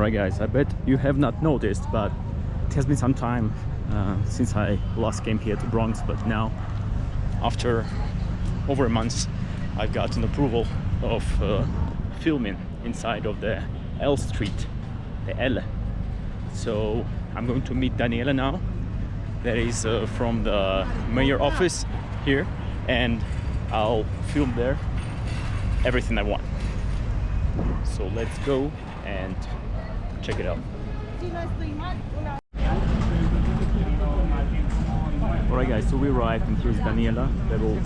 Alright guys, I bet you have not noticed, but it has been some time since I last came here to Bronx, but now, after over a month, I've gotten approval of filming inside of the L Street, the L. So I'm going to meet Daniela now. That is from the mayor office here, and I'll film there everything I want. So let's go and check it out. Alright guys, so we arrived and here's Daniela that will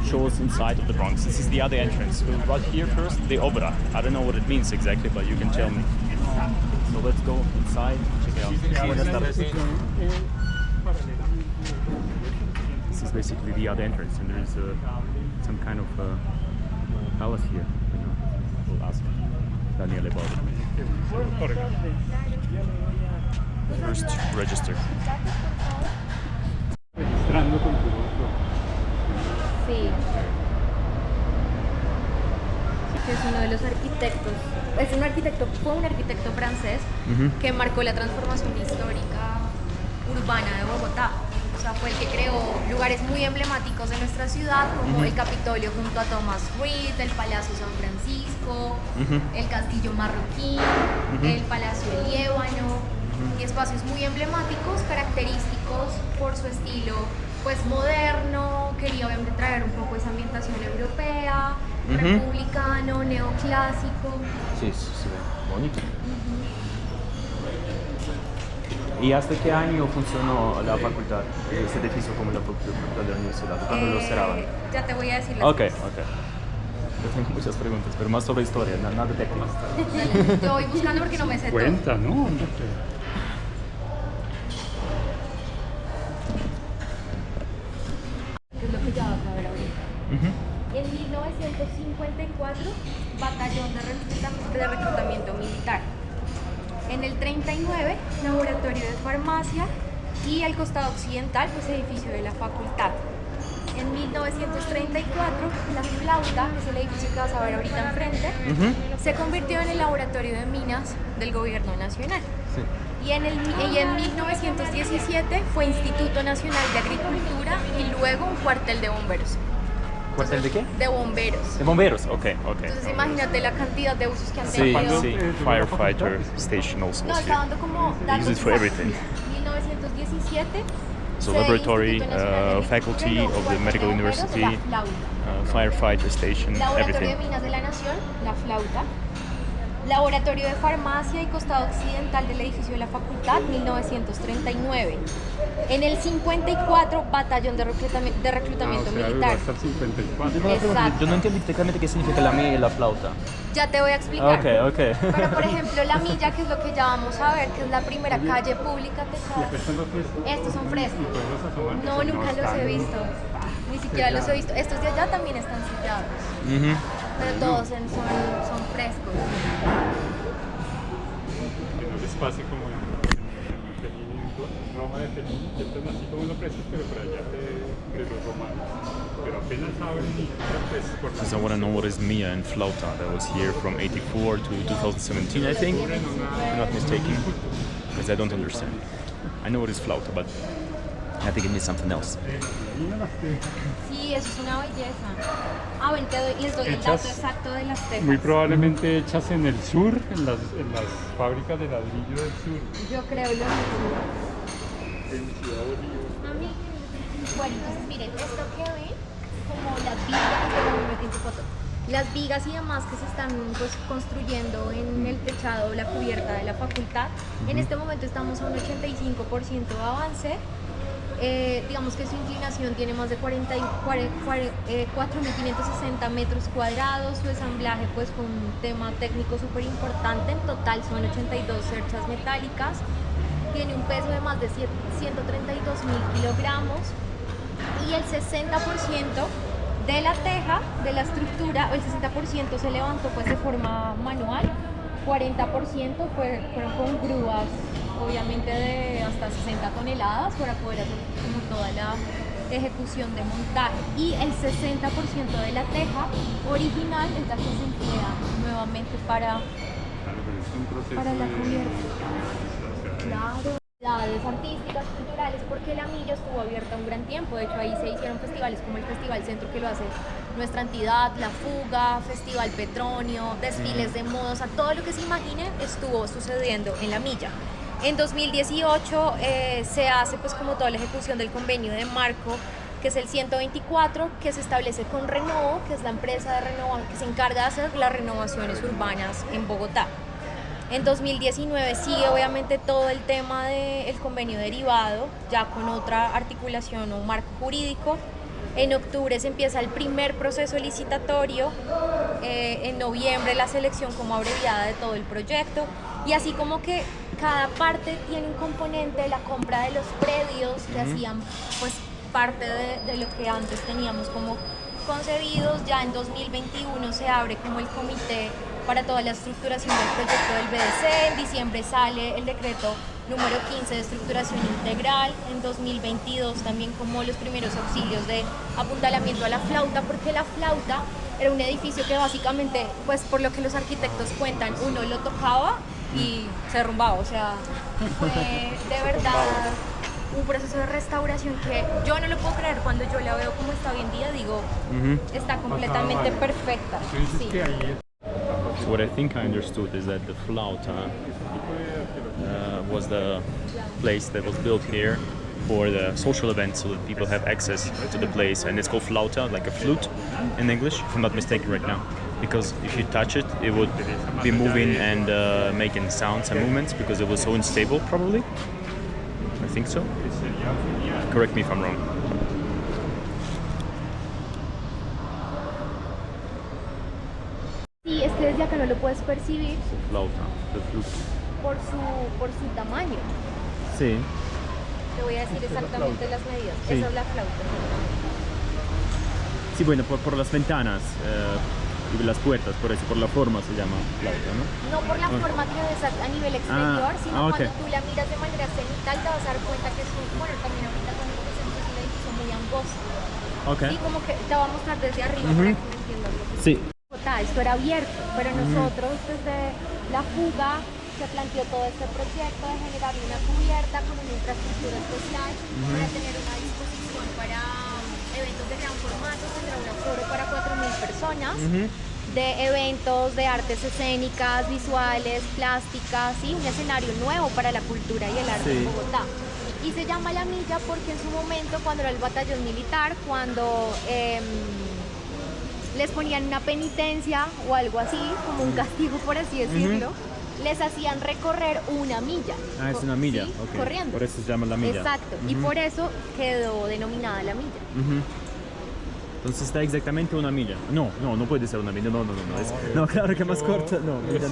show us inside of the Bronx. This is the other entrance. We'll right here first, the Opera. I don't know what it means exactly, but you can tell me. So let's go inside, check it out. This is basically the other entrance, and there is some kind of palace here. You know, we'll ask Daniela about it. First register. Sí. Que es uno de los arquitectos, fue un arquitecto francés que marcó la transformación histórica urbana de Bogotá. O sea, fue el que creó lugares muy emblemáticos de nuestra ciudad, como el Capitolio junto a Thomas Reed, el Palacio San Francisco, el Castillo Marroquín, el Palacio del Líbano, y espacios muy emblemáticos, característicos por su estilo pues moderno. Quería obviamente traer un poco esa ambientación europea, republicano, neoclásico. Sí, se ve bonito. ¿Y hasta qué año funcionó la facultad, ese edificio como la facultad de la universidad? ¿Cuándo lo cerraban? Ya te voy a decir. Ok. Yo tengo muchas preguntas, pero más sobre historia, nada técnico. Yo voy buscando porque no me sé Cuenta, todo. ¿no? ¿Qué es lo que ya vas a ver ahorita? En 1954, batallón de reclutamiento militar. En el 39, laboratorio de farmacia, y al costado occidental, pues edificio de la facultad. En 1934, la flauta, que es el edificio que vas a ver ahorita enfrente, se convirtió en el laboratorio de minas del gobierno nacional. Sí. Y en 1917 fue Instituto Nacional de Agricultura y luego un cuartel de bomberos. ¿Cuartel de qué? De bomberos. De bomberos, ok. Entonces imagínate la cantidad de usos que han Sí, tenido. sí. Firefighter station also. No, está dando como datos. Use it for everything. 1917. So sede laboratory, Instituto Nacional de faculty Agricultura, of the luego Medical cuartel de bomberos, University, la flauta. firefighter station, Laboratorio everything. de Minas de la Nación, la flauta. Laboratorio de Farmacia y costado occidental del edificio de la facultad, 1939. En el 54, batallón de reclutamiento militar. Hasta el 54. Exacto. Yo no entiendo exactamente qué significa la milla y la flauta. Ya te voy a explicar. Ok. Pero por ejemplo, la milla, que es lo que ya vamos a ver, que es la primera calle pública techada. Estos son frescos. No, nunca los he visto. Ni siquiera los he visto. Estos de allá también están sellados. Pero todos son frescos. Que no les pase como en Roma de Fellini, que están así como los precios, pero por allá de los romanos. Pero apenas abren y pues por la... Because I want to know what is Mia and Flauta. That was here from 84 to 2017, I think. If I'm not mistaken. Because I don't understand. I know what is Flauta, but I think it means something else. Sí, eso es una belleza. Ven, les doy el dato exacto de las tejas. Muy probablemente hechas en el sur, en las fábricas de ladrillo del sur. Yo creo lo mismo. En Ciudad Bolívar. Bueno, entonces miren, esto que ven, como las vigas y demás que se están pues construyendo en el techado, la cubierta de la facultad. En este momento estamos a un 85% de avance. Digamos que su inclinación tiene más de 4.560 metros cuadrados. Su ensamblaje pues fue un tema técnico súper importante. En total son 82 cerchas metálicas. Tiene un peso de más de 132.000 kilogramos. Y el 60% de la teja, de la estructura, el 60% se levantó pues de forma manual. 40% fueron con grúas, obviamente de hasta 60 toneladas para poder hacer como toda la ejecución de montaje. Y el 60% de la teja original es la que se emplea nuevamente para un proceso Para la de... cubierta. O sea, Claro. Actividades artísticas, culturales, porque la milla estuvo abierta un gran tiempo. De hecho, ahí se hicieron festivales como el Festival Centro, que lo hace nuestra entidad, La Fuga, Festival Petronio, desfiles de moda, o sea, todo lo que se imagine estuvo sucediendo en la milla. En 2018 se hace pues como toda la ejecución del convenio de marco, que es el 124, que se establece con Renovo, que es la empresa de que se encarga de hacer las renovaciones urbanas en Bogotá. En 2019 sigue obviamente todo el tema del convenio derivado, ya con otra articulación o marco jurídico. En octubre se empieza el primer proceso licitatorio, en noviembre la selección como abreviada de todo el proyecto, y así como que cada parte tiene un componente de la compra de los predios que hacían pues parte de lo que antes teníamos como concebidos. Ya en 2021 se abre como el comité para toda la estructuración del proyecto del BDC. En diciembre sale el decreto número 15 de estructuración integral. En 2022 también como los primeros auxilios de apuntalamiento a la flauta, porque la flauta era un edificio que básicamente, pues por lo que los arquitectos cuentan, uno lo tocaba y se derrumbaba. O sea, fue de verdad un proceso de restauración que yo no lo puedo creer. Cuando yo la veo como está hoy en día, digo, está completamente perfecta. Sí. So what I think I understood is that the flauta was the place that was built here for the social events, so that people have access to the place, and it's called flauta, like a flute in English, if I'm not mistaken right now, because if you touch it, it would be moving and making sounds and movements, because it was so unstable, probably. I think so. Correct me if I'm wrong. Sí, es que desde acá no lo puedes percibir Flauta, the flute. por su tamaño. Sí. Te voy a decir exactamente las medidas. Sí. Esa es la flauta. Sí, bueno, por las ventanas y las puertas, por eso, por la forma se llama flauta, ¿no? No por la forma que ves a nivel exterior, sino ok. cuando tú la miras de manera cenital te vas a dar cuenta que es un, bueno, también ahorita cuando presento es un edificio muy angosto. Ok. Sí, como que te voy a mostrar desde arriba para que me entiendas lo que Sí. Esto era abierto, pero nosotros desde La Fuga se planteó todo este proyecto de generar una cubierta con una infraestructura especial para tener una disposición para eventos de gran formato, tendrá un aforo para 4.000 personas, de eventos de artes escénicas, visuales, plásticas, ¿sí? Un escenario nuevo para la cultura y el arte en Bogotá. Y se llama La Milla porque en su momento, cuando era el batallón militar, cuando les ponían una penitencia o algo así, como un castigo por así decirlo, les hacían recorrer una milla. Ah, es una milla, ¿sí? ok. Corriendo. Por eso se llama La Milla. Exacto, y por eso quedó denominada La Milla. Entonces está exactamente una milla. No puede ser una milla, no. No, claro que más corta, no. Milla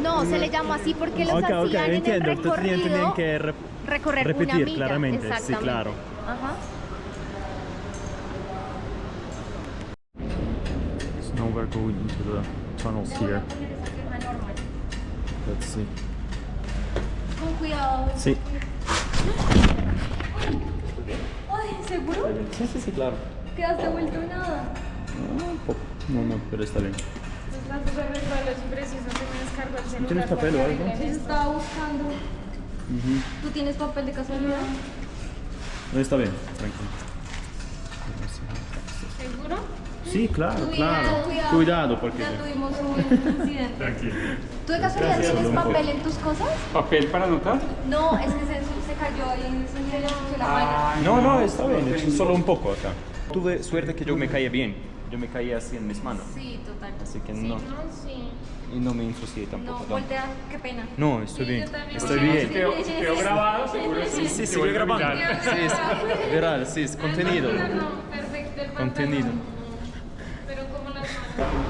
no. No, se le llama así porque los Ok, hacían en el entiendo. Entonces recorrido tenían que recorrer repetir una milla. claramente, sí, Exactamente. claro. Ajá. So now we're going into the tunnels here. Let's see. Con cuidado. Sí. Ay, ¿seguro? Sí, claro. ¿Quedaste vuelto nada? No, pero está bien. Los datos de recuerdos imprecisos se me descargó el celular. ¿Tienes papel o algo? Sí, estaba buscando. ¿Tú tienes papel de casualidad? No, está bien, tranquilo. ¿Seguro? Sí, claro. Cuidado, porque... Ya tuvimos un incidente. tranquilo. ¿Tú de casualidad Gracias, tienes solo un papel en tus cosas? ¿Papel para anotar? No, es que se cayó y se le ensució la mano. No, está bien, es solo un poco acá. Tuve suerte que yo me caía bien. Yo me caía así en mis manos. Sí, total. Así que Sí, no. Sí. Y no me ensucié No, tampoco. voltea, qué pena. No, estoy Sí, bien. yo también. Estoy Sí, bien. sí. ¿Quedó grabado? Seguro Sí, se sigue vuelve grabando. viral. Sí, es viral, sí, es contenido. No, perfecto el Contenido. pantalón. Pero como las manos.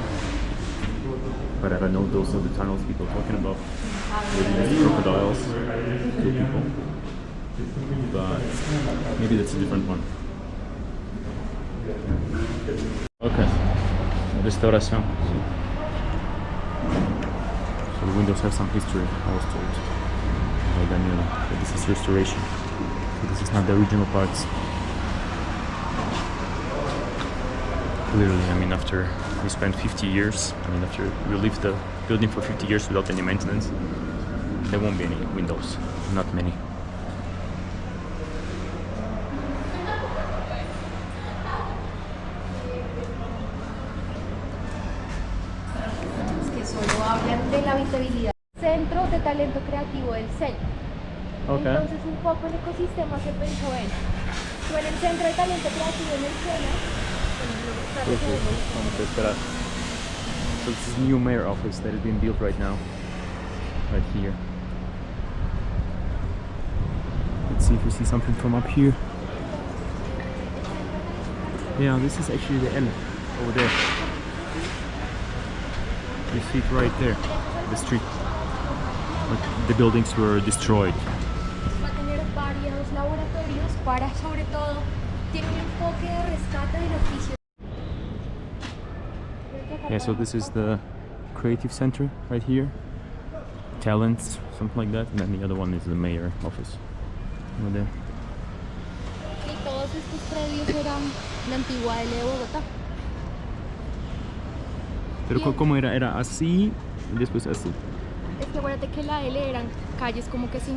But I don't know, those are the tunnels people talking about. These crocodiles kill people. But maybe that's a different one. Okay. Restauración. Sí. So the windows have some history, I was told by Daniela, that this is restoration. So this is not the original parts. Clearly, I mean, after we spent 50 years. I mean, after we leave the building for 50 years without any maintenance, there won't be any windows, not many. Es que solo hablan de la habitabilidad. Centro de talento creativo del centro. Okay. Entonces un poco el ecosistema se pensó en el centro de talento creativo en el Sena. So this is new mayor office that is being built right now, right here. Let's see if we see something from up here. Yeah, this is actually the end over there. You see it right there, the street. But the buildings were destroyed. Va a tener varios laboratorios para, sobre todo, tiene un enfoque de rescate del oficio. Yeah, so this is the creative center right here. Talents, something like that. And then the other one is the mayor office over there. Y todos estos predios eran la antigua L de Bogotá. Pero Bien. ¿cómo era? ¿Era así y después así? Es que acuérdate que la L eran calles como que se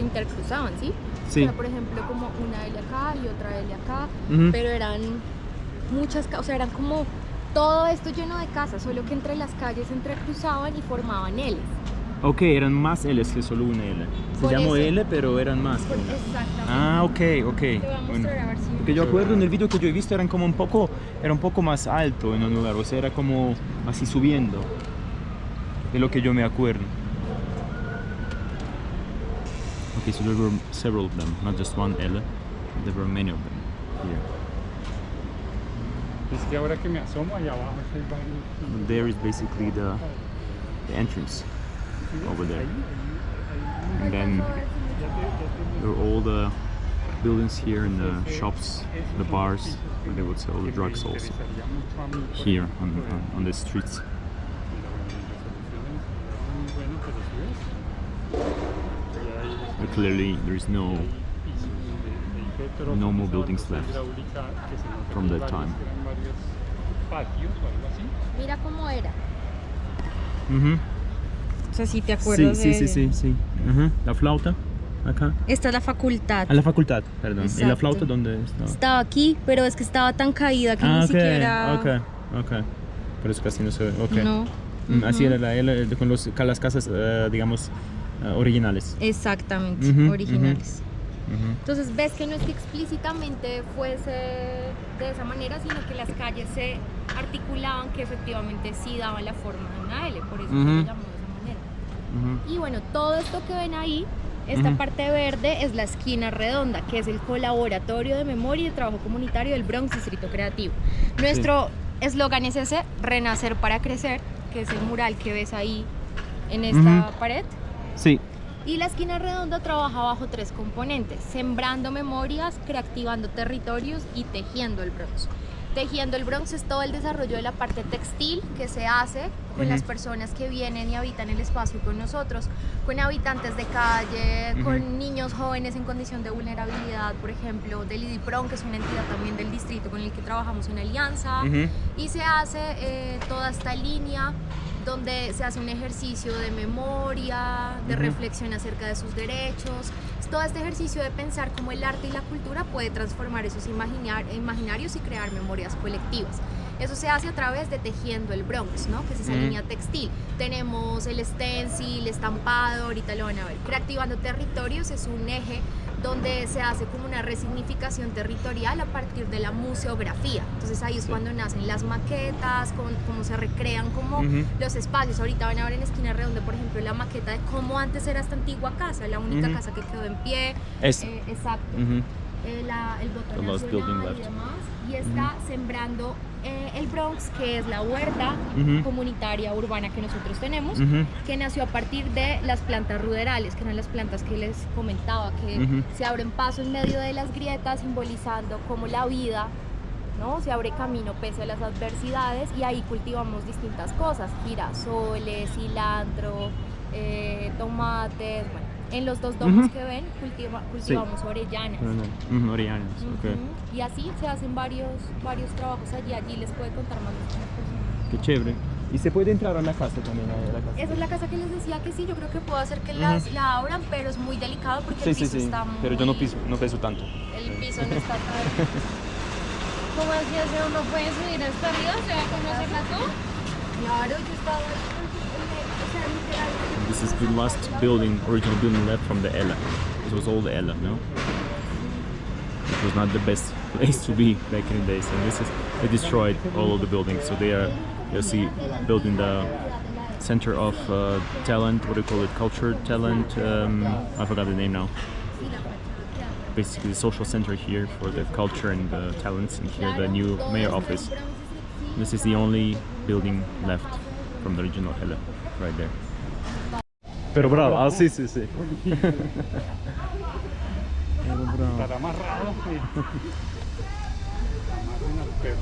intercruzaban, ¿sí? Sí. Era, por ejemplo, como una L acá y otra L acá, Ujú. pero eran muchas, o sea, eran como todo esto lleno de casas, solo que entre las calles se entrecruzaban y formaban L's. Ok, eran más L's que solo una L. Se Por llamó eso. L, pero eran más. que una. Exactamente. Ah, ok. Te voy a mostrar a ver si... Porque yo acuerdo en el video que yo he visto eran como era un poco más alto en un lugar, o sea, era como así subiendo. De lo que yo me acuerdo. Okay, so there were several of them, not just one L. There were many of them here. Es que ahora que me asomo allá abajo hay varios. There is basically the entrance over there. And then there are all the buildings here and the shops, the bars, where they would sell the drugs also. Here on the streets. But clearly there is no more buildings left from that time. Mira cómo era. Mhm. O sea, si te Sí, acuerdas sí, de... sí, sí, sí. Ajá. La flauta, acá. Esta es la facultad. A la facultad, perdón. ¿Y la Exacto. flauta dónde estaba? Estaba aquí, pero es que estaba tan caída que ni ok, siquiera... ok. Por eso casi no se ve. Ok. No. Así Ujú. era la L con las casas, digamos, originales. Exactamente, Ujú, originales. Ujú. Entonces ves que no es que explícitamente fuese de esa manera, sino que las calles se articulaban que efectivamente sí daban la forma de una L, por eso se Ujú. le llamó de esa manera. Ujú. Y bueno, todo esto que ven ahí, esta Ujú. parte verde es la esquina redonda, que es el colaboratorio de memoria y de trabajo comunitario del Bronx Distrito Creativo. Nuestro eslogan es ese, renacer para crecer, que es el mural que ves ahí en esta Ujú. pared. Sí. Y la esquina redonda trabaja bajo tres componentes: sembrando memorias, reactivando territorios y tejiendo el Bronx. Tejiendo el Bronx es todo el desarrollo de la parte textil que se hace con Ujú. las personas que vienen y habitan el espacio con nosotros, con habitantes de calle, Ujú. con niños jóvenes en condición de vulnerabilidad, por ejemplo, del IDIPRON, que es una entidad también del distrito con el que trabajamos en alianza, Ujú. y se hace toda esta línea donde se hace un ejercicio de memoria, de Ujú. reflexión acerca de sus derechos. Es todo este ejercicio de pensar cómo el arte y la cultura puede transformar esos imaginarios y crear memorias colectivas. Eso se hace a través de Tejiendo el Bronx, ¿no? Que es esa Ujú. línea textil. Tenemos el stencil, estampado, ahorita lo van a ver. Reactivando territorios es un eje donde se hace como una resignificación territorial a partir de la museografía. Entonces ahí es Sí. cuando nacen las maquetas, cómo se recrean como Ujú. los espacios. Ahorita van a ver en Esquina Redonda, por ejemplo, la maqueta de cómo antes era esta antigua casa, la única Ujú. casa que quedó en pie. Es. Exacto. Ujú. El botón The last building nacional y left. demás. Y está sembrando el Bronx, que es la huerta Ujú. comunitaria urbana que nosotros tenemos, Ujú. que nació a partir de las plantas ruderales, que eran las plantas que les comentaba, que Ujú. se abren paso en medio de las grietas, simbolizando como la vida, ¿no? Se abre camino pese a las adversidades, y ahí cultivamos distintas cosas: girasoles, cilantro, tomates, bueno, En los dos domos que ven cultivamos orellanas. Orellanas, ok. Y así se hacen varios trabajos allí. Allí les puede contar más de las personas. Qué chévere. ¿Y se puede entrar a la casa también? A la casa? Esa es la casa que les decía que sí, yo creo que puedo hacer que la abran, pero es muy delicado porque el piso está muy... Pero yo no peso tanto. El piso no está tan... ¿Cómo así hace uno puede subir hasta arriba? ¿Se va a conocerla tú? Claro, yo estaba... O sea, literal... This is the last original building left from the Ella. This was all the Ella, no? It was not the best place to be back in the days, and they destroyed all of the buildings. So they are, you see, building the center of talent. What do you call it? Culture, talent. I forgot the name now. Basically, the social center here for the culture and the talents, and here the new mayor office. This is the only building left from the original Ella, right there. Pero bravo, ah, sí. Estará amarrado. Amarren al perro.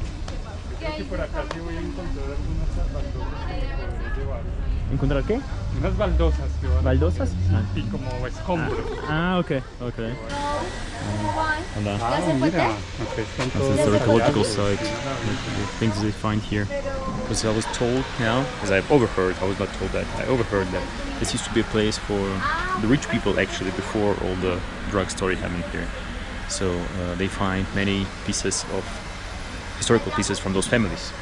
Yo creo que por acá sí voy a encontrar algunas baldosas que podré llevar. ¿Encontrar qué? Unas baldosas que van a ¿Baldosas? y como escombros. Okay. And, Ah, mira, acá están this todos is the los archaeological hallazgos. site, the things they find here. Because I was told now, because I've overheard, I was not told that, I overheard that this used to be a place for the rich people actually before all the drug story happened here. So they find many pieces of historical pieces from those families,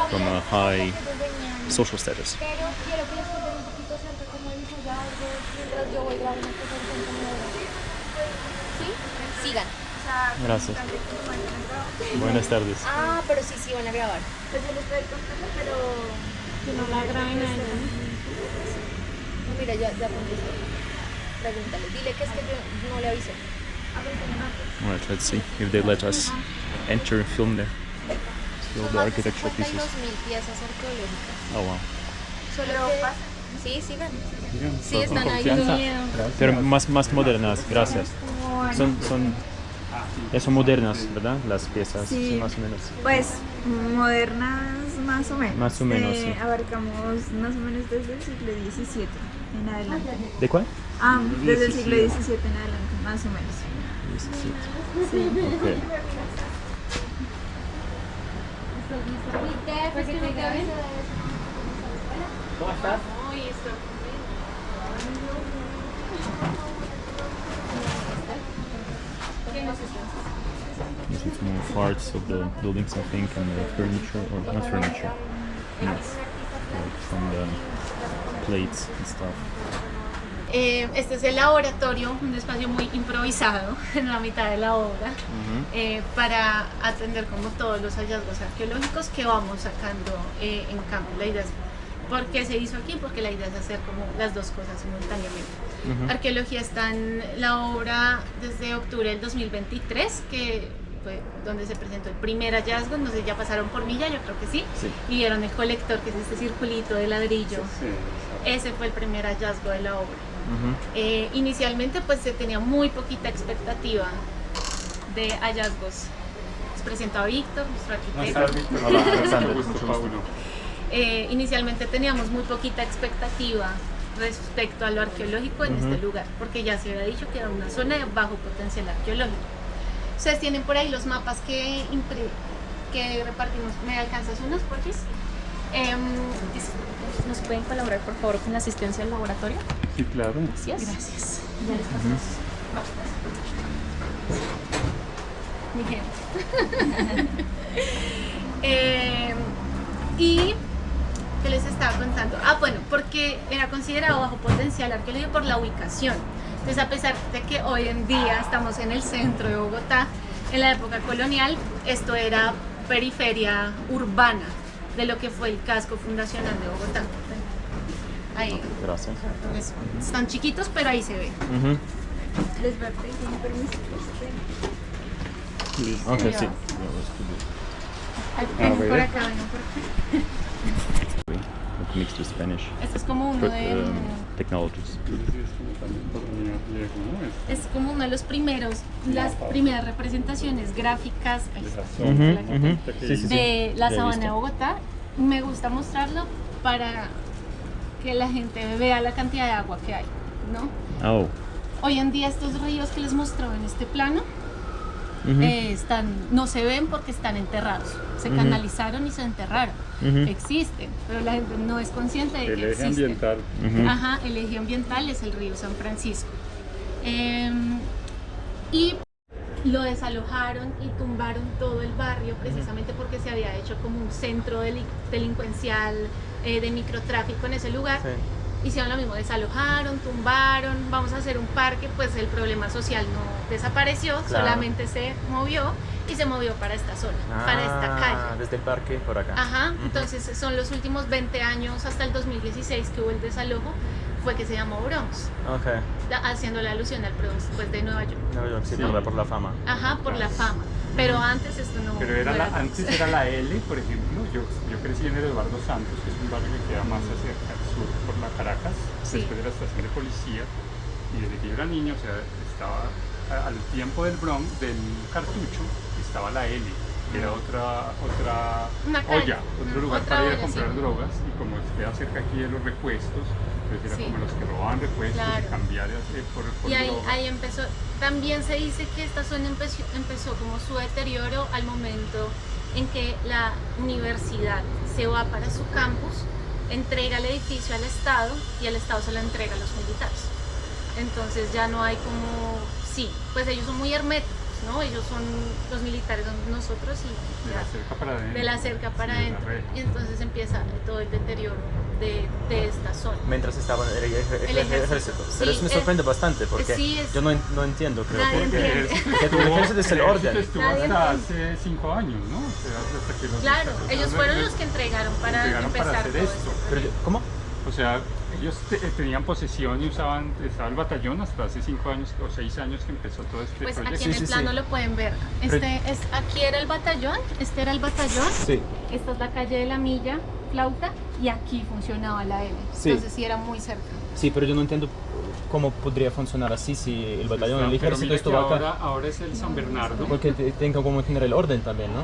from a high social status. Pero quiero que les cuenten un poquito acerca como de mis hallazgos mientras yo voy grabando cosas en computadora. ¿Sí? Sigan. Gracias. Buenas tardes. Ah, pero sí van a grabar. Pues yo les estoy contando, pero que no la graben a ella. No, mira, ya contesté. Pregúntale, dile que es que yo no le avisé. Alright, let's see if they let us enter and film there. Still Son the más de architectural 52.000 pieces. piezas arqueológicas. Oh wow. Solo que... Sí, sigan. Miren, Sí, todos están con ahí. confianza. Gracias. Pero más modernas, gracias. Son modernas, ¿verdad? Las piezas, Sí. más o menos. Pues modernas más o menos. Más o menos, sí. Abarcamos más o menos desde el siglo XVII en adelante. ¿De cuál? Desde el siglo XVII en adelante, más o menos. 17. Sí. Okay. Pues que me caben. ¿Cómo estás? Uy, esto. This is more parts of the buildings, I think, and the furniture, or not furniture, like from the plates and stuff. Este es el laboratorio, un espacio muy improvisado en la mitad de la obra para atender como todos los hallazgos arqueológicos que vamos sacando en campo. La idea es, ¿por qué se hizo aquí? Porque la idea es hacer como las dos cosas simultáneamente. Arqueología está en la obra desde octubre del 2023, que fue donde se presentó el primer hallazgo. No sé, ya pasaron por Milla, yo creo que sí, y vieron el colector, que es este circulito de ladrillo. Ese fue el primer hallazgo de la obra. Inicialmente pues se tenía muy poquita expectativa de hallazgos. Les presento a Víctor, nuestro arquitecto. Hola, Alexander, mucho gusto. Inicialmente teníamos muy poquita expectativa respecto a lo arqueológico en este lugar, porque ya se había dicho que era una zona de bajo potencial arqueológico. Ustedes tienen por ahí los mapas que repartimos. ¿Me alcanzas unos, porfis? ¿Nos pueden colaborar, por favor, con la asistencia al laboratorio? Sí, claro. Gracias. Gracias. Ya les pasamos. Mi gente. Y ¿qué les estaba contando? Bueno, porque era considerado bajo potencial arqueológico por la ubicación. Entonces, a pesar de que hoy en día estamos en el centro de Bogotá, en la época colonial esto era periferia urbana de lo que fue el casco fundacional de Bogotá. Ahí. Gracias. Están chiquitos, pero ahí se ve. Les voy a pedir un permiso. Okay, sí. Vengan por acá, vengan por acá. Mixed with Spanish. Este es como uno de... Technologies. Es como uno de los primeros, las primeras representaciones gráficas de la sabana de Bogotá. Me gusta mostrarlo para que la gente vea la cantidad de agua que hay, ¿no? Oh. Hoy en día estos ríos que les mostró en este plano Ujú. no se ven porque están enterrados. Se Ujú. canalizaron y se enterraron. Ujú. Existen, pero la gente no es consciente de El que eje existen. ambiental. Ujú. Ajá, el eje ambiental es el río San Francisco. Y lo desalojaron y tumbaron todo el barrio precisamente porque se había hecho como un centro delincuencial de microtráfico en ese lugar. Sí. Hicieron lo mismo, desalojaron, tumbaron, vamos a hacer un parque, pues el problema social no desapareció, Claro. solamente se movió y se movió para esta zona, para esta calle. Desde el parque por acá. Ajá, Ujú. entonces son los últimos 20 años hasta el 2016 que hubo el desalojo, fue que se llamó Bronx, Ok. haciendo la alusión al Bronx pues, de Nueva York. Nueva York, sí, Sí. por la fama. Ajá, por la fama. Pero antes esto no. Pero era no era antes Bronx. era la L, por ejemplo. Yo crecí en el Eduardo Santos, que es un barrio que queda más hacia el sur por la Caracas, Sí. después de la estación de policía. Y desde que yo era niño, o sea, estaba al tiempo del Bronx, del Cartucho, estaba la L, que era otra Una calle, olla, otro lugar otra para ir a olla, comprar sí. drogas. Y como queda cerca aquí de los repuestos, pues era Sí. como los que robaban repuestos Claro. y cambiar por Y ahí, drogas. ahí empezó. También se dice que esta zona empezó como su deterioro al momento en que la universidad se va para su campus, entrega el edificio al Estado y el Estado se lo entrega a los militares. Entonces ya no hay como, sí, pues ellos son muy herméticos, ¿no? Ellos son los militares, son nosotros y De ya. la cerca para adentro. De la cerca para Sí, de la adentro. red. Y entonces empieza todo el deterioro de esta zona. Mientras estaban en el ejército. Pero Sí, eso me sorprende bastante porque sí, yo no entiendo, creo Nadie que entiende. el ejército es el orden. Estuvo Nadie hasta entiende. hace 5 años, ¿no? O sea, hasta que los Claro, los- ellos los- fueron los- los que entregaron para entregaron empezar para hacer todo esto. Pero ¿cómo? O sea, ellos tenían posesión y estaba el batallón hasta hace 5 años o 6 años que empezó todo este Pues proyecto. aquí Sí, en el sí, plano sí. lo pueden ver. Pero- Aquí era el batallón, este era el batallón, Sí. esta es la calle de la Milla, Flauta, y aquí funcionaba la L. Sí. Entonces sí era muy cerca. Sí, pero yo no entiendo cómo podría funcionar así si el batallón, el Pero ejército mira que estuvo acá. ahora es el San Bernardo. Porque tenga como tener el orden también, ¿no?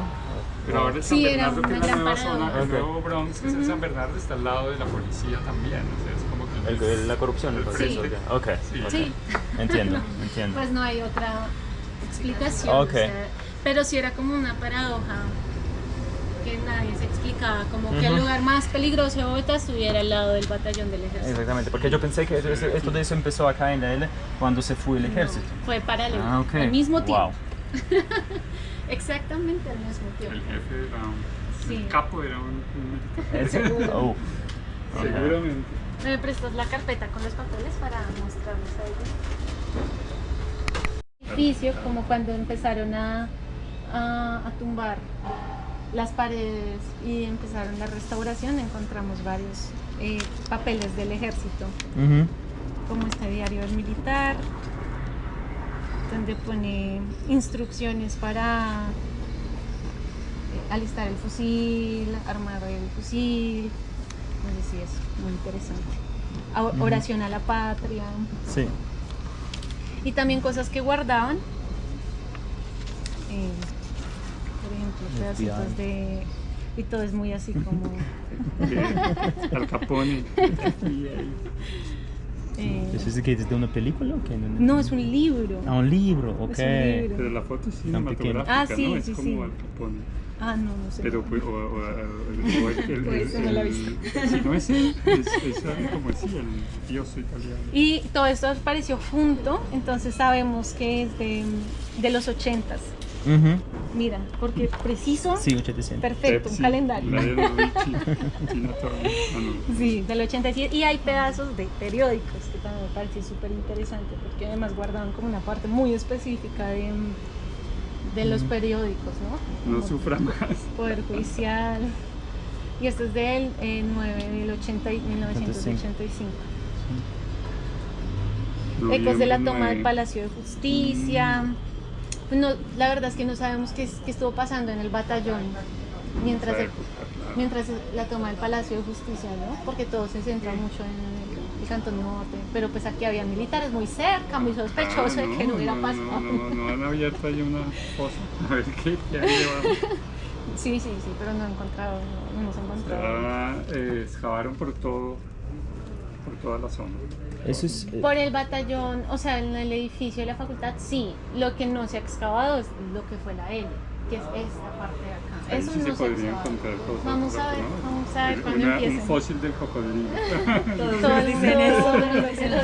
Pero ahora el San Sí, era Bernardo, que es una la gran nueva parada. zona, el Ok. nuevo Bronx, que es el San Bernardo, está al lado de la policía también. O sea, es como que La corrupción, el por frente. eso. Ok. Sí. ok. Sí. Entiendo, entiendo. Pues no hay otra explicación. Ok. O sea, pero sí era como una paradoja que nadie se explicaba, como que el Ujú. lugar más peligroso de Bogotá estuviera al lado del batallón del ejército. Exactamente, porque yo pensé que esto de eso empezó acá en la L cuando se fue el ejército. No, fue paralelo, Ah, ok. al mismo tiempo. Wow. Exactamente al mismo el tiempo. jefe era Sí. el capo era un militar. Oh. Ok. Seguramente. ¿Me prestas la carpeta con los papeles para mostrarles a ellos? Edificio, como cuando empezaron a tumbar las paredes y empezaron la restauración, encontramos varios papeles del ejército, Ujú. como este diario del militar, donde pone instrucciones para alistar el fusil, armar el fusil. No sé si es muy interesante. Oración a la patria. Sí. Y también cosas que guardaban. Por ejemplo, pedacitos de. Y todo es muy así como. Al Capone. ¿Eso es que es de una película o qué? No, es un libro. Ah, un libro, ok. Es un libro. Pero la foto es Tan pequeño. cinematográfica, Ah, sí, ¿no? Es sí, como sí. Al Capone. Ah, no, no sé. Pero pues, Pues, no la he visto. si no es él, es como así, el dios italiano. Y todo esto apareció junto, entonces sabemos que es de los 80s. Ujú. Mira, porque preciso, Sí, 800. perfecto, un calendario. Lionel Richie, Tina Turner. Ah, no. Sí, del 87. Y hay pedazos de periódicos que también me parece súper interesante porque además guardaban como una parte muy específica de los periódicos, ¿no? No Como sufra más. Poder Judicial. Y esto es del 1985. Ecos de la toma del Palacio de Justicia. Pues no, la verdad es que no sabemos qué estuvo pasando en el batallón mientras, mientras la toma del Palacio de Justicia, ¿no? Porque todo se centra mucho en el Cantón Norte, pero pues aquí había militares muy cerca, muy sospechoso de que no hubiera pasado. No han abierto ahí una fosa. A ver qué han llevado. Sí, pero no he encontrado, no hemos encontrado. Excavaron por todo por toda la zona. Eso es... Por el batallón, o sea, en el edificio de la facultad, sí. Lo que no se ha excavado es lo que fue la L, que es esta parte de acá. Ahí Eso sí no se se podría excavado. encontrar cosas. Vamos a ver, ¿no? vamos a ver cuando Un empiecen. fósil del cocodrilo. Todos dicen eso.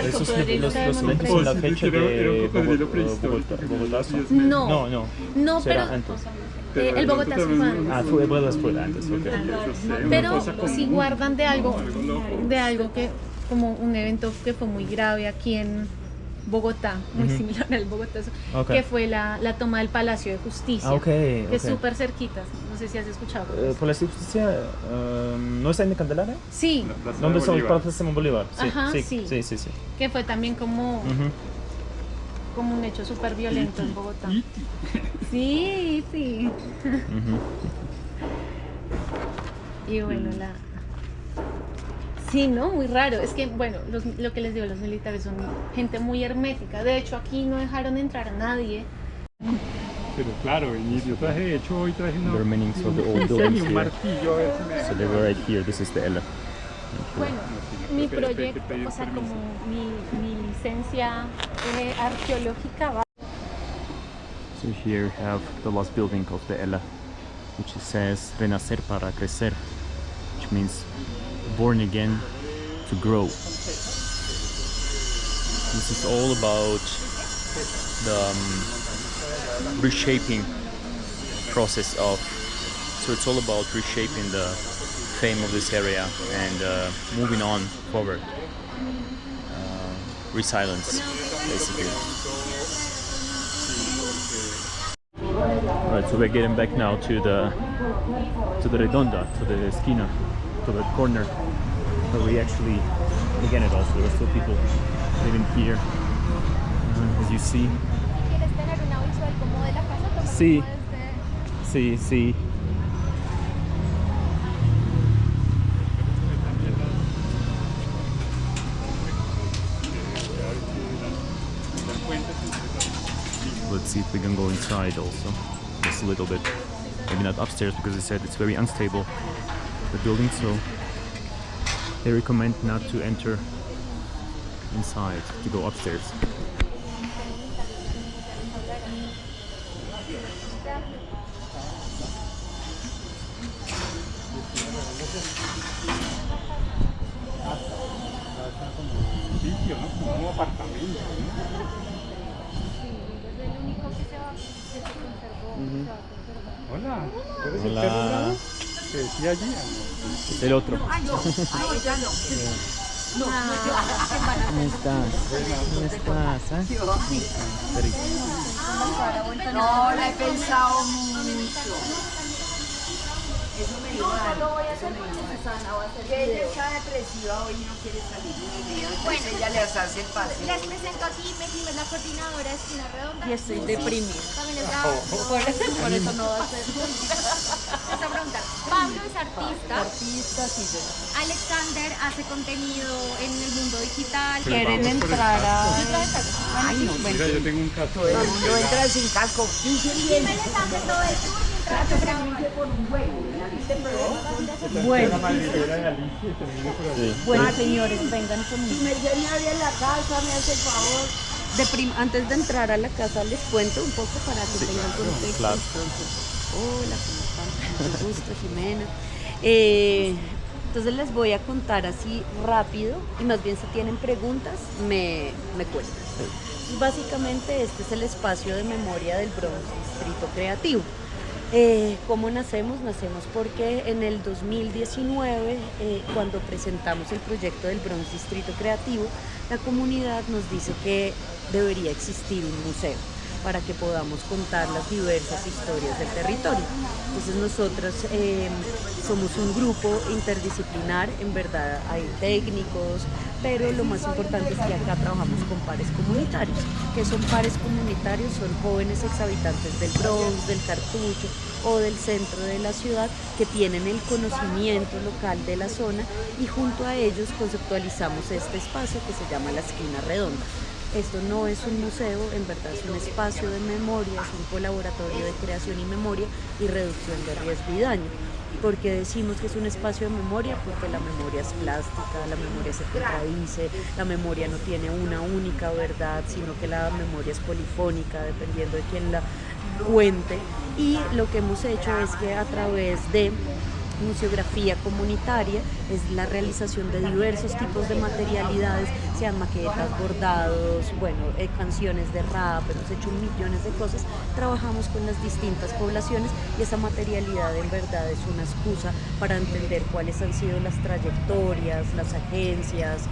Esos los estudiantes en la fecha Era un de cocodrilo Bogotá. prehistórico. No, No, no. no, Será pero antes. el Bogotá sí fue antes. Ah, fue después antes, ok. Pero si guardan de algo que, como un evento que fue muy grave aquí en Bogotá, muy similar al Bogotá, Ok. que fue la toma del Palacio de Justicia, Ah, ok, que es ok. súper cerquita, no sé si has escuchado. Por la justicia, ¿no está en Candelaria? Sí, ¿Dónde está el Plaza Simón Bolívar? Sí, Ajá, sí, sí. sí, sí, sí. que fue también como, Ujú. como un hecho súper violento en Bogotá. Y Sí, sí. Ujú. Y bueno, Sí, ¿no? Muy raro. Es que, bueno, lo que les digo, los militares son gente muy hermética. De hecho, aquí no dejaron entrar a nadie. pero claro, yo traje, de hecho, hoy traje una, The remainings of the old un buildings un here. martillo a ver si me So they were right here. This is the Ella. Bueno, sí, mi creo que hay que proyecto, pedir o sea, permiso. como mi licencia arqueológica va. So here we have the last building of the Ella, which says "Renacer para crecer," which means born again to grow. This is all about the reshaping process of. So it's all about reshaping the fame of this area and moving on forward. Resilience, basically. Alright, so we're getting back now to the redonda, to the esquina, to the corner where we actually began it also. There are still people living here, as you see. ¿Quieres tener una visual como de la casa? Como Sí. desde- Sí, sí. Let's see if we can go inside also. Just a little bit. Maybe not upstairs because they said it's very unstable, the building, so they recommend not to enter inside, to go upstairs. sitio, ¿no? Como un apartamento, ¿no? Es el único que se conservó. Se va a conservar. Hola, ¿tú eres el Hola. perro bravo? Que decía allí. Es el otro. ¿Cómo estás? ¿Cómo estás? No, la he pensado mucho. Eso me dijo que ella está depresiva hoy y no quiere salir de mi vida. Entonces ella les hace el paseo. Les presento aquí, Jiménez, la coordinadora de Esquina Redonda. Y estoy deprimida. También es la... Por eso no va a ser. Esta pregunta. Pablo es artista. Artista, sí, yo. Alexander hace contenido en el mundo digital. Quieren entrar a. Ay, no, bueno. Mira, yo tengo un caso. Todo el mundo entra sin casco. Jiménez hace todo el tour mientras graba. Bueno, La madriguera de Alicia y termino por allí. bueno, señores, vengan conmigo. Me viene a abrir la casa, me hace el favor. Antes de entrar a la casa les cuento un poco para que tengan contexto. claro. Hola, ¿cómo están? Mucho gusto, Jimena. Entonces les voy a contar así rápido y más bien si tienen preguntas me cuentan. Básicamente este es el espacio de memoria del Bronx Distrito Creativo. ¿Cómo nacemos? Nacemos porque en el 2019, cuando presentamos el proyecto del Bronx Distrito Creativo, la comunidad nos dice que debería existir un museo para que podamos contar las diversas historias del territorio. Entonces nosotros somos un grupo interdisciplinar, en verdad hay técnicos, pero lo más importante es que acá trabajamos con pares comunitarios. ¿Qué son pares comunitarios? Son jóvenes exhabitantes del Bronx, del Cartucho o del centro de la ciudad que tienen el conocimiento local de la zona y junto a ellos conceptualizamos este espacio que se llama la Esquina Redonda. esto no es un museo, en verdad es un espacio de memoria, es un laboratorio de creación y memoria y reducción de riesgo y daño. ¿Por qué decimos que es un espacio de memoria? Porque la memoria es plástica, la memoria se contradice, la memoria no tiene una única verdad, sino que la memoria es polifónica, dependiendo de quién la cuente. Y lo que hemos hecho es que a través de museografía comunitaria es la realización de diversos tipos de materialidades, sean maquetas, bordados, bueno, canciones de rap, hemos hecho millones de cosas, trabajamos con las distintas poblaciones y esa materialidad en verdad es una excusa para entender cuáles han sido las trayectorias, las agencias,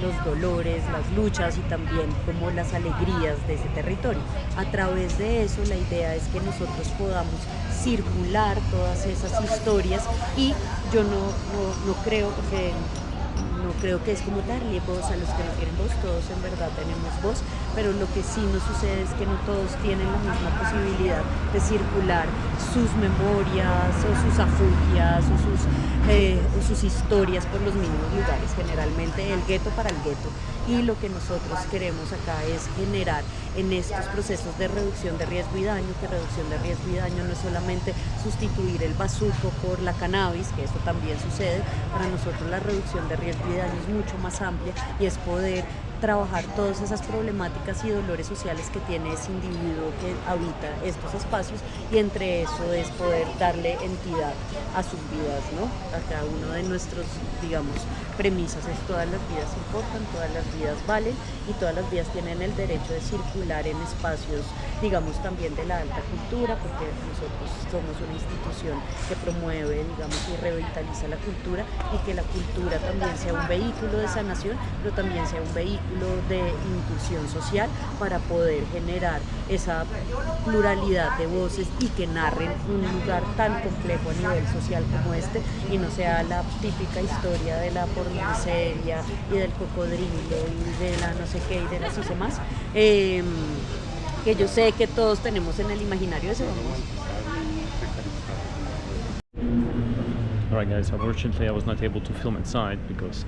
los dolores, las luchas y también como las alegrías de ese territorio. A través de eso la idea es que nosotros podamos circular todas esas historias y yo no creo que no creo que es como darle voz a los que no tienen voz, todos en verdad tenemos voz, pero lo que sí nos sucede es que no todos tienen la misma posibilidad de circular sus memorias o sus afugias o sus historias por los mismos lugares, generalmente el gueto para el gueto. Y lo que nosotros queremos acá es generar en estos procesos de reducción de riesgo y daño, que reducción de riesgo y daño no es solamente sustituir el bazuco por la cannabis, que eso también sucede, para nosotros la reducción de riesgo y daño es mucho más amplia y es poder trabajar todas esas problemáticas y dolores sociales que tiene ese individuo que habita estos espacios y entre eso es poder darle entidad a sus vidas, ¿no? A cada uno de nuestros, digamos, premisas es todas las vidas importan, todas las vidas valen y todas las vidas tienen el derecho de circular en espacios, digamos, también de la alta cultura, porque nosotros somos una institución que promueve, digamos, y revitaliza la cultura y que la cultura también sea un vehículo de sanación, pero también sea un vehículo de inclusión social para poder generar esa pluralidad de voces y que narren un lugar tan complejo a nivel social como este y no sea la típica historia de la pornomiseria y del cocodrilo y de la no sé qué y de las hice más, que yo sé que todos tenemos en el imaginario ese. Alright guys, unfortunately I was not able to film inside because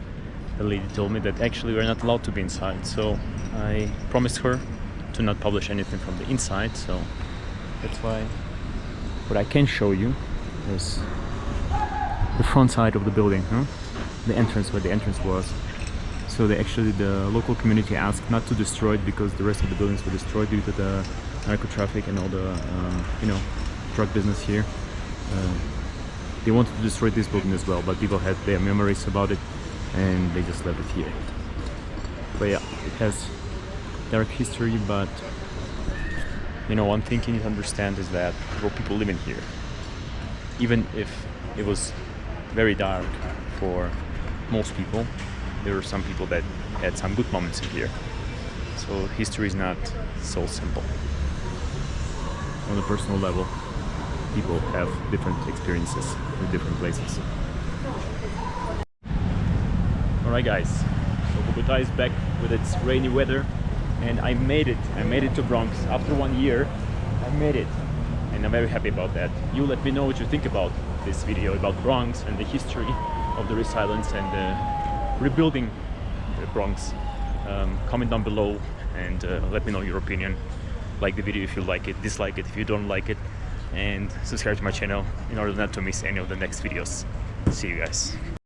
the lady told me that actually we're not allowed to be inside, so I promised her to not publish anything from the inside, so that's why what I can show you is the front side of the building, huh? The entrance, where the entrance was. So the local community asked not to destroy it because the rest of the buildings were destroyed due to the narco traffic and all the drug business here. They wanted to destroy this building as well, but people had their memories about it and they just left it here. But yeah, it has dark history, but one thing you need to understand is that there were people living here. Even if it was very dark for most people, there were some people that had some good moments in here. So history is not so simple. On a personal level, people have different experiences in different places. Alright guys, so Bogota is back with its rainy weather and I made it to Bronx. After 1 year, I made it and I'm very happy about that. You let me know what you think about this video, about Bronx and the history of the resilience and rebuilding the Bronx. Comment down below and let me know your opinion. Like the video if you like it, dislike it if you don't like it, and subscribe to my channel in order not to miss any of the next videos. See you guys.